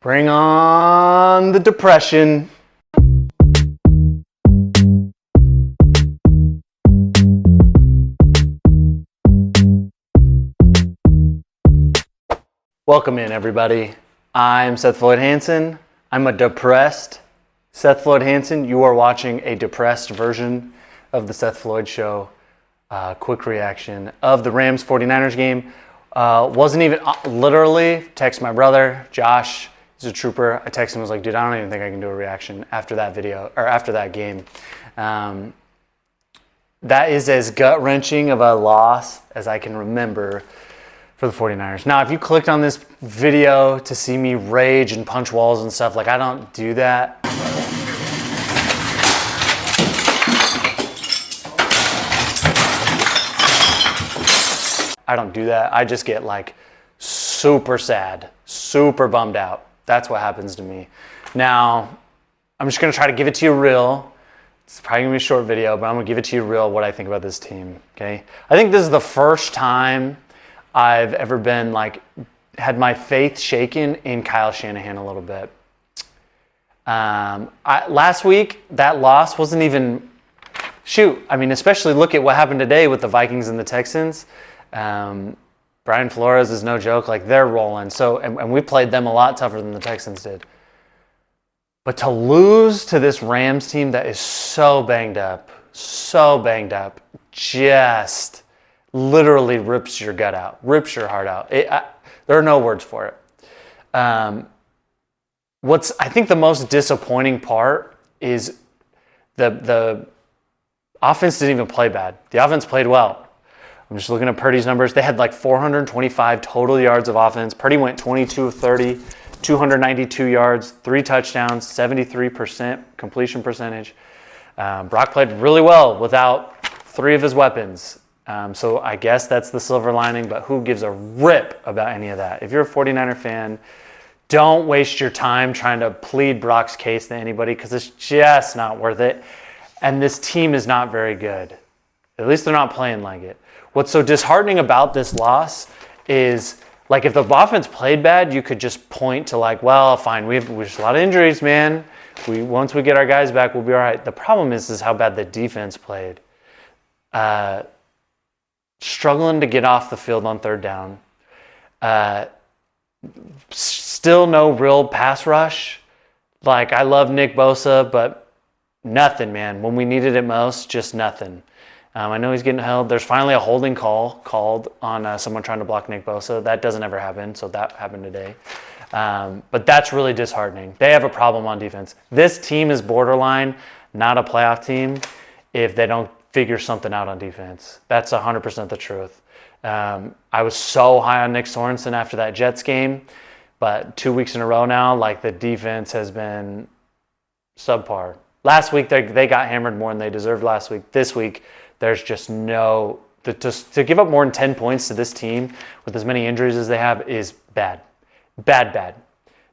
Bring on the depression. Welcome in, everybody. I'm Seth Floyd Hansen. I'm a depressed Seth Floyd Hansen. You are watching a depressed version of the Seth Floyd Show. Quick reaction of the Rams 49ers game. Wasn't even literally text my brother, Josh. He's a trooper. I texted him, I was like, dude, I don't even think I can do a reaction after that video or after that game. That is as gut-wrenching of a loss as I can remember for the 49ers. Now, if you clicked on this video to see me rage and punch walls and stuff, like I don't do that. I don't do that. I just get like super sad, super bummed out. That's what happens to me. Now, I'm just gonna try to give it to you real. It's probably gonna be a short video, but I'm gonna give it to you real what I think about this team, okay? I think this is the first time I've ever been like, had my faith shaken in Kyle Shanahan a little bit. Last week, that loss wasn't even, especially look at what happened today with the Vikings and the Texans. Brian Flores is no joke, like they're rolling. So, and we played them a lot tougher than the Texans did. But to lose to this Rams team that is so banged up, just literally rips your gut out, rips your heart out. There are no words for it. What's I think the most disappointing part is the offense didn't even play bad. The offense played well. I'm just looking at Purdy's numbers. They had like 425 total yards of offense. Purdy went 22 of 30, 292 yards, 3 touchdowns, 73% completion percentage. Brock played really well without 3 of his weapons. So I guess that's the silver lining, but who gives a rip about any of that? If you're a 49er fan, don't waste your time trying to plead Brock's case to anybody because it's just not worth it. And this team is not very good. At least they're not playing like it. What's so disheartening about this loss is, like, if the offense played bad, you could just point to like, well, fine, we have a lot of injuries, man. Once we get our guys back, we'll be all right. The problem is how bad the defense played. Struggling to get off the field on third down. Still no real pass rush. Like, I love Nick Bosa, but nothing, man. When we needed it most, just nothing. I know he's getting held. There's finally a holding call called on someone trying to block Nick Bosa. That doesn't ever happen, so that happened today. But that's really disheartening. They have a problem on defense. This team is borderline not a playoff team if they don't figure something out on defense. That's 100% the truth. I was so high on Nick Sorensen after that Jets game, but 2 weeks in a row now, like the defense has been subpar. Last week, they got hammered more than they deserved last week. This week, there's just no... To give up more than 10 points to this team with as many injuries as they have is bad. Bad.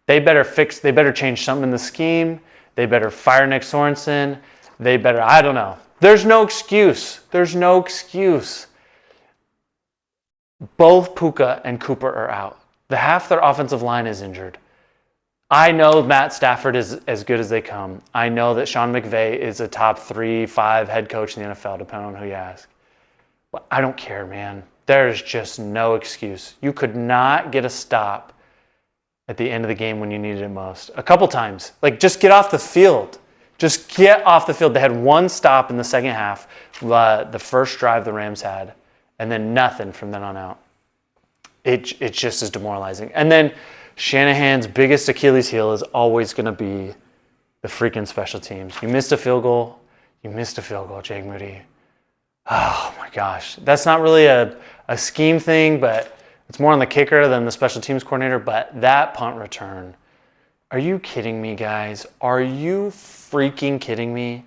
They better change something in the scheme. They better fire Nick Sorensen. I don't know. There's no excuse. Both Puka and Cooper are out. Half their offensive line is injured. I know Matt Stafford is as good as they come. I know that Sean McVay is a top 3-5 head coach in the NFL, depending on who you ask. But I don't care, man. There's just no excuse. You could not get a stop at the end of the game when you needed it most. A couple times. Like, just get off the field. Just get off the field. They had one stop in the second half, the first drive the Rams had, and then nothing from then on out. It just is demoralizing. And then Shanahan's biggest Achilles heel is always going to be the freaking special teams. You missed a field goal, Jake Moody. Oh my gosh. That's not really a scheme thing, but it's more on the kicker than the special teams coordinator. But that punt return, are you kidding me, guys? Are you freaking kidding me?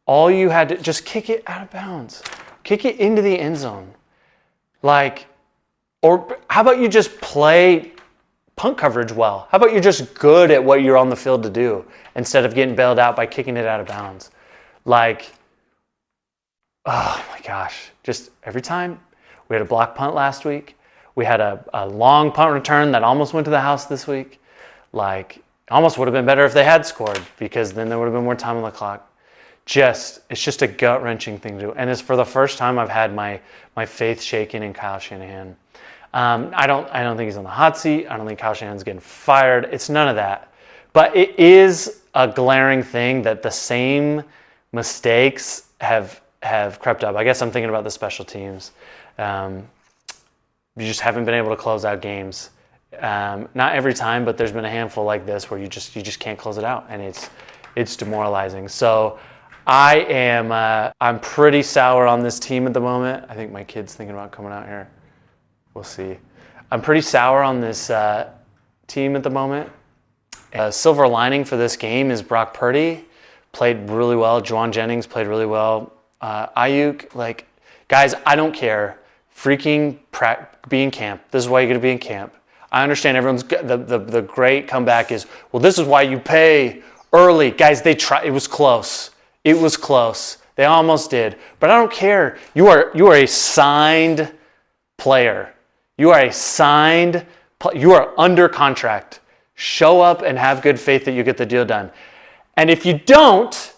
All you had to just kick it out of bounds. Kick it into the end zone. Like, or how about you just play punt coverage well? How about you're just good at what you're on the field to do instead of getting bailed out by kicking it out of bounds? Like, oh my gosh. Just every time. We had a block punt last week. We had a long punt return that almost went to the house this week. Like, Almost would have been better if they had scored, because then there would have been more time on the clock. It's just a gut-wrenching thing to do. And it's for the first time I've had my faith shaken in Kyle Shanahan. I don't think he's on the hot seat. I don't think Kyle Shanahan's getting fired. It's none of that. But it is a glaring thing that the same mistakes have crept up. I guess I'm thinking about the special teams. You just haven't been able to close out games. Not every time, but there's been a handful like this where you just can't close it out, and it's demoralizing. So I'm pretty sour on this team at the moment. I think my kid's thinking about coming out here. We'll see. I'm pretty sour on this team at the moment. Silver lining for this game is Brock Purdy played really well. Juwan Jennings played really well. Ayuk, guys, I don't care. Freaking be in camp. This is why you're going to be in camp. I understand everyone's the great comeback is, well, this is why you pay early. Guys, they try. It was close. It was close. They almost did. But I don't care. You are a signed player. You are under contract. Show up and have good faith that you get the deal done. And if you don't,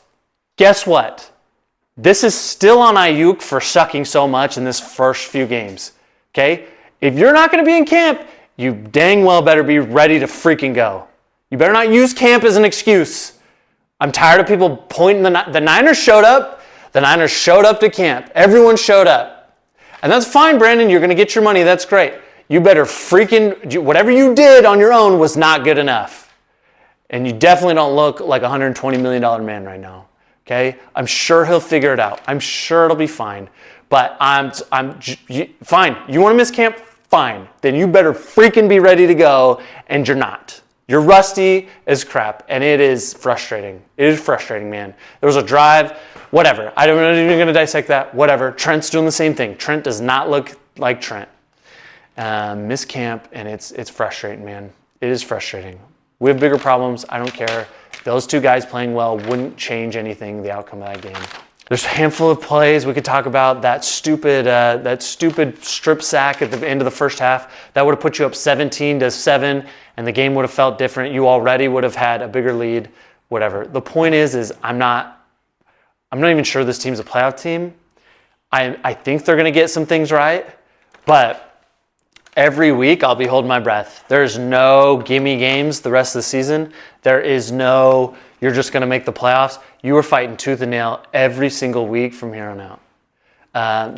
guess what? This is still on Ayuk for sucking so much in this first few games. Okay? If you're not going to be in camp, you dang well better be ready to freaking go. You better not use camp as an excuse. I'm tired of people pointing the Niners showed up. The Niners showed up to camp. Everyone showed up. And that's fine, Brandon. You're going to get your money. That's great. You better whatever you did on your own was not good enough. And you definitely don't look like a $120 million man right now. Okay? I'm sure he'll figure it out. I'm sure it'll be fine. But fine. You want to miss camp? Fine. Then you better freaking be ready to go, and you're not. You're rusty as crap, and it is frustrating. It is frustrating, man. There was a drive, whatever. I'm not even going to dissect that. Whatever. Trent's doing the same thing. Trent does not look like Trent. Miss camp, and it's frustrating, man. It is frustrating. We have bigger problems. I don't care. Those two guys playing well wouldn't change anything, the outcome of that game. There's a handful of plays we could talk about. That stupid strip sack at the end of the first half, that would have put you up 17-7, and the game would have felt different. You already would have had a bigger lead, whatever. The point is I'm not even sure this team's a playoff team. I think they're going to get some things right, but every week I'll be holding my breath. There's no gimme games the rest of the season. There is no, you're just going to make the playoffs. You are fighting tooth and nail every single week from here on out.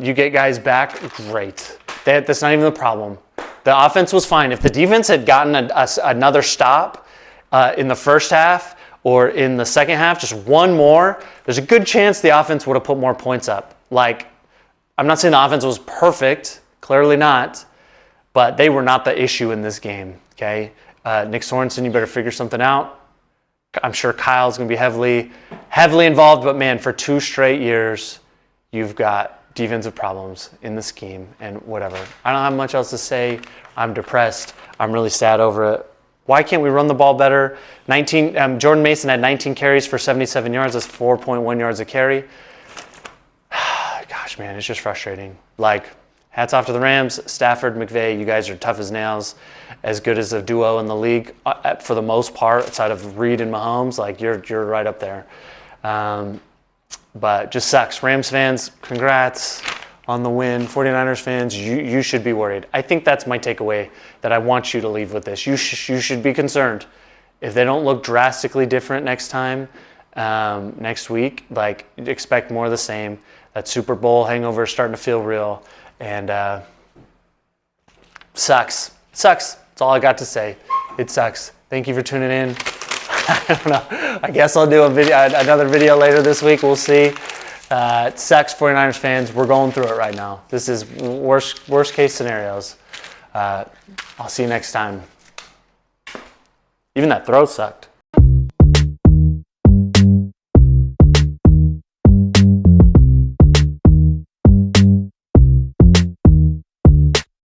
You get guys back, great. That's not even the problem. The offense was fine. If the defense had gotten another stop in the first half or in the second half, just one more, there's a good chance the offense would have put more points up. I'm not saying the offense was perfect, clearly not, but they were not the issue in this game, okay? Nick Sorensen, you better figure something out. I'm sure Kyle's going to be heavily involved, but man, for 2 straight years, you've got defensive problems in the scheme and whatever. I don't have much else to say. I'm depressed. I'm really sad over it. Why can't we run the ball better? Jordan Mason had 19 carries for 77 yards. That's 4.1 yards a carry. Gosh, man, it's just frustrating. Hats off to the Rams. Stafford, McVay, you guys are tough as nails. As good as a duo in the league for the most part, outside of Reed and Mahomes. You're right up there. But just sucks. Rams fans, congrats on the win. 49ers fans, you should be worried. I think that's my takeaway that I want you to leave with this. You should be concerned. If they don't look drastically different next time, next week, expect more of the same. That Super Bowl hangover is starting to feel real. And sucks. That's all I got to say. It sucks. Thank you for tuning in. I don't know. I guess I'll do another video later this week. We'll see. It sucks, 49ers fans. We're going through it right now. This is worst case scenarios. I'll see you next time. Even that throw sucked.